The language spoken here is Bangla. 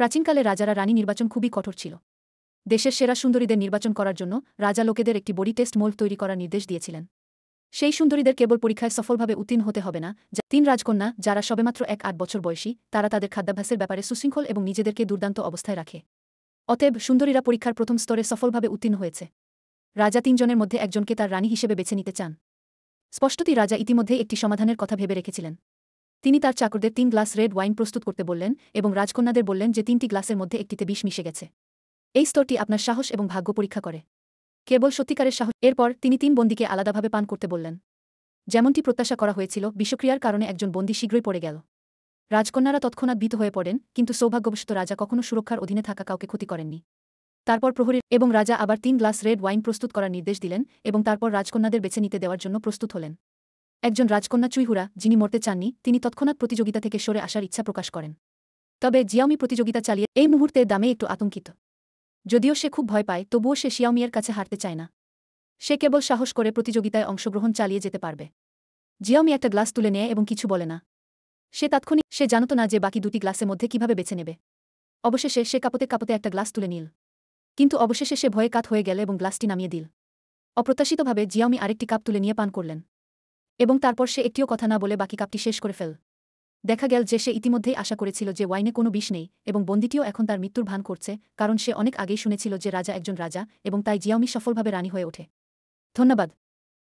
প্রাচীনকালে রাজারা রানী নির্বাচন খুবই কঠোর ছিল। দেশের সেরা সুন্দরীদের নির্বাচন করার জন্য রাজা লোকেদের একটি বডি টেস্ট মোল্ড তৈরি করার নির্দেশ দিয়েছিলেন। সেই সুন্দরীদের কেবল পরীক্ষায় সফলভাবে উত্তীর্ণ হতে হবে না, যা ৩ রাজকন্যা যারা সবেমাত্র ১-৮ বছর বয়সী, তারা তাদের খাদ্যাভ্যাসের ব্যাপারে সুশৃঙ্খল এবং নিজেদেরকে দুর্দান্ত অবস্থায় রাখে। অতএব সুন্দরীরা পরীক্ষার প্রথম স্তরে সফলভাবে উত্তীর্ণ হয়েছে। রাজা ৩ জনের মধ্যে একজনকে তার রানী হিসেবে বেছে নিতে চান। স্পষ্টতই রাজা ইতিমধ্যেই একটি সমাধানের কথা ভেবে রেখেছিলেন। তিনি তার চাকরদের ৩ গ্লাস রেড ওয়াইন প্রস্তুত করতে বললেন এবং রাজকন্যাদের বললেন যে ৩টি গ্লাসের মধ্যে একটিতে বিষ মিশে গেছে। এই স্তরটি আপনার সাহস এবং ভাগ্য পরীক্ষা করে। কেবল সত্যিকারের সাহস। এরপর তিনি ৩ বন্দীকে আলাদাভাবে পান করতে বললেন। যেমনটি প্রত্যাশা করা হয়েছিল, বিষক্রিয়ার কারণে একজন বন্দী শীঘ্রই পড়ে গেল। রাজকন্যারা তৎক্ষণাৎ ভীত হয়ে পড়েন, কিন্তু সৌভাগ্যবশত রাজা কখনও সুরক্ষার অধীনে থাকা কাউকে ক্ষতি করেননি। তারপর প্রহরীর এবং রাজা আবার ৩ গ্লাস রেড ওয়াইন প্রস্তুত করার নির্দেশ দিলেন এবং তারপর রাজকন্যাদের বেছে নিতে দেওয়ার জন্য প্রস্তুত হলেন। একজন রাজকন্যা চুইহুরা, যিনি মরতে চাননি, তিনি তৎক্ষণাৎ প্রতিযোগিতা থেকে সরে আসার ইচ্ছা প্রকাশ করেন। তবে জিয়াওমি প্রতিযোগিতা চালিয়ে এই মুহূর্তে দামে একটু আতঙ্কিত। যদিও সে খুব ভয় পায়, তবুও সে শিয়াওমিয়ের কাছে হারতে চায় না। সে কেবল সাহস করে প্রতিযোগিতায় অংশগ্রহণ চালিয়ে যেতে পারবে। জিয়াওমি একটা গ্লাস তুলে নেয় এবং কিছু বলে না। সে জানত না যে বাকি ২টি গ্লাসের মধ্যে কিভাবে বেছে নেবে। অবশেষে সে কাঁপতে কাঁপতে একটা গ্লাস তুলে নিল। কিন্তু অবশেষে সে ভয়ে কাত হয়ে গেল এবং গ্লাসটি নামিয়ে দিল। অপ্রত্যাশিতভাবে জিয়াওমি আরেকটি কাপ তুলে নিয়ে পান করলেন। এবং তারপর সে একটিও কথা না বলে বাকি কাপটি শেষ করে ফেল। দেখা গেল যে সে ইতিমধ্যেই আশা করেছিল যে ওয়াইনে কোনো বিষ নেই এবং বন্দীটিও এখন তার মৃত্যুর ভান করছে, কারণ সে অনেক আগেই শুনেছিল যে রাজা একজন রাজা এবং তাই জিয়াওমি সফলভাবে রানী হয়ে ওঠে। ধন্যবাদ।